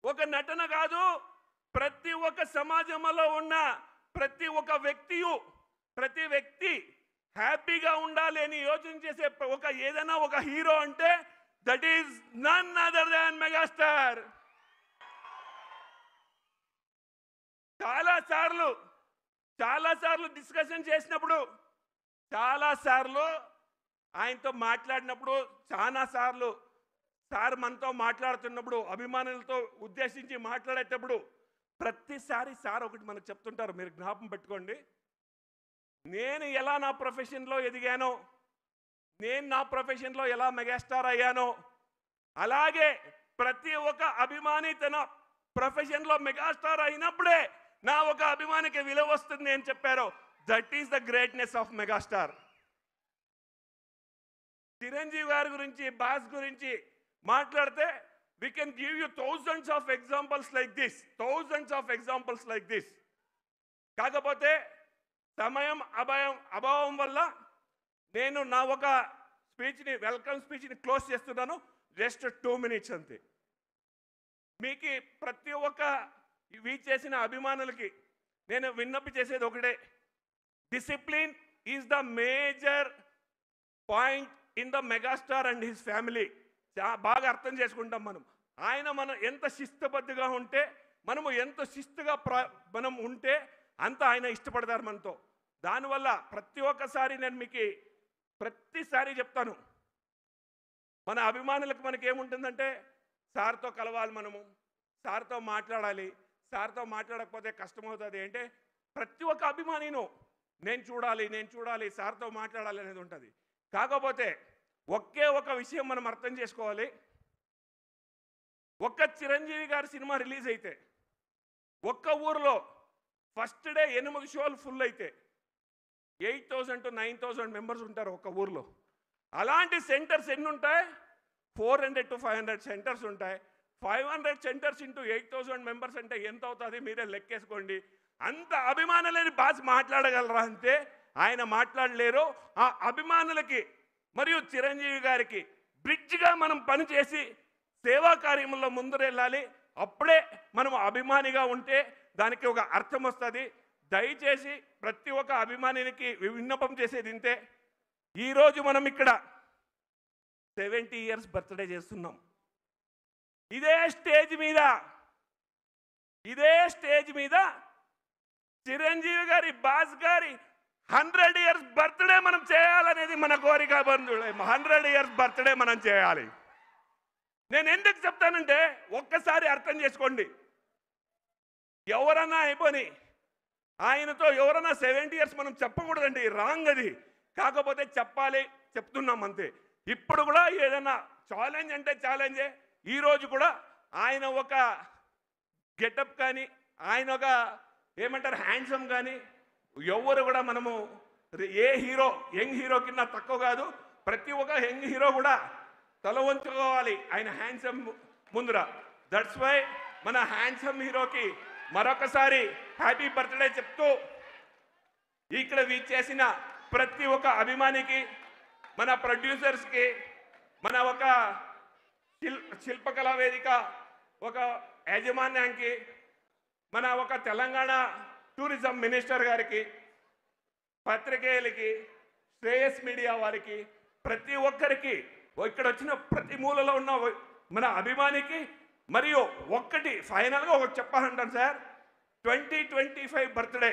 ఒక నటన కాదు, ప్రతి ఒక్క సమాజంలో ఉన్న ప్రతి ఒక్క వ్యక్తి హ్యాపీగా ఉండాలి అని యోచన చేసే ఒక ఏదైనా ఒక హీరో అంటే that is none other than megastar. చాలాసార్లు డిస్కషన్ చేసినప్పుడు, చాలాసార్లు ఆయనతో మాట్లాడినప్పుడు, చాలాసార్లు సార్ మనతో మాట్లాడుతున్నప్పుడు, అభిమానులతో ఉద్దేశించి మాట్లాడేటప్పుడు ప్రతిసారి సార్ ఒకటి మనకు చెప్తుంటారు, మీరు జ్ఞాపకం పెట్టుకోండి. నేను ఎలా నా ప్రొఫెషన్లో ఎదిగానో, నేను నా ప్రొఫెషన్లో ఎలా మెగాస్టార్ అయ్యానో, అలాగే ప్రతి ఒక్క అభిమాని తన ప్రొఫెషన్లో మెగాస్టార్ అయినప్పుడే నా ఒక అభిమానికి విలువ వస్తుంది అని చెప్పారు. That is the greatness of megastar. Chiranjeevi గారి గురించి, బాస్ గురించి మాట్లాడితే we can give you thousands of examples like this. కాకపోతే సమయం అభావం వల్ల నేను నా ఒక వెల్కమ్ స్పీచ్ని క్లోజ్ చేస్తున్నాను. జస్ట్ 2 minutes అంతే. మీకు ప్రతి ఒక్క ఇవి చేసిన అభిమానులకి నేను విన్నపి చేసేది ఒకటే, discipline is the major point in the megastar and his family. బాగా అర్థం చేసుకుంటాం మనం ఎంత శిస్తుబద్ధంగా ఉంటే, మనము ఎంత శిస్తుగా మనం ఉంటే అంత ఆయన ఇష్టపడతారు మనతో. దానివల్ల ప్రతి ఒక్కసారి నేను మీకు ప్రతిసారి చెప్తాను, మన అభిమానులకు మనకేముంటుందంటే సార్తో కలవాలి, మనము సార్తో మాట్లాడాలి, సార్తో మాట్లాడకపోతే కష్టమవుతుంది అంటే ప్రతి ఒక్క అభిమానిను నేను చూడాలి సార్తో మాట్లాడాలి అనేది ఉంటుంది. కాకపోతే ఒకే ఒక విషయం మనం అర్థం చేసుకోవాలి, ఒక్క చిరంజీవి గారి సినిమా రిలీజ్ అయితే ఒక్క ఊరిలో ఫస్ట్ డే 8 షోలు ఫుల్ అయితే 8,000 to 9,000 మెంబర్స్ ఉంటారు ఒక్క ఊర్లో. అలాంటి సెంటర్స్ ఎన్ని ఉంటాయి? 400 to 500 సెంటర్స్ ఉంటాయి. 500 సెంటర్స్ ఇంటూ 8,000 మెంబర్స్ అంటే ఎంత అవుతుంది మీరే లెక్కేసుకోండి. అంత అభిమానులని బాస్ మాట్లాడగలరా అంటే ఆయన మాట్లాడలేరు. ఆ అభిమానులకి మరియు చిరంజీవి గారికి బ్రిడ్జ్గా మనం పనిచేసి సేవా కార్యముల్లో ముందరెళ్ళాలి. అప్పుడే మనం అభిమానిగా ఉంటే దానికి ఒక అర్థం వస్తుంది. దయచేసి ప్రతి ఒక్క అభిమానికి విన్నపం చేసేది ఇంతే. ఈరోజు మనం ఇక్కడ 70 years బర్త్డే చేస్తున్నాం. ఇదే స్టేజ్ మీద చిరంజీవి గారి, బాస్ గారి 100 years బర్త్డే మనం చేయాలనేది మన కోరిక. 100 years బర్త్డే మనం చేయాలి. నేను ఎందుకు చెప్తానంటే ఒక్కసారి అర్థం చేసుకోండి, ఎవరన్నా అయిపోయి ఆయనతో ఎవరన్నా 70 years మనం చెప్పకూడదండి, రాంగ్ అది. కాకపోతే చెప్పాలి, చెప్తున్నాం అంతే. ఇప్పుడు కూడా ఏదైనా ఛాలెంజ్ అంటే ఛాలెంజే. ఈరోజు కూడా ఆయన ఒక గెటప్ కానీ, ఆయన ఒక ఏమంటారు హ్యాండ్సమ్ కానీ, ఎవరు కూడా మనము ఏ హీరో యంగ్ హీరో కింద తక్కువ కాదు. ప్రతి ఒక్క యంగ్ హీరో కూడా తల వంచుకోవాలి ఆయన హ్యాండ్సమ్ ముందర. దట్స్ వై మన హ్యాండ్సమ్ హీరోకి మరొకసారి హ్యాపీ బర్త్డే చెప్తూ, ఇక్కడ చేసిన ప్రతి ఒక్క అభిమానికి, మన ప్రొడ్యూసర్స్కి, మన ఒక శిల్పకళా వేదిక ఒక యాజమాన్యానికి, మన ఒక తెలంగాణ టూరిజం మినిస్టర్ గారికి, పత్రికేయులకి, శ్రేయస్ మీడియా వారికి, ప్రతి ఒక్కరికి, ఇక్కడ వచ్చిన ప్రతి మూలలో ఉన్న మన అభిమానికి, మరియు ఒక్కటి ఫైనల్గా ఒకటి చెప్పాలంటాను సార్, 2025 బర్త్డే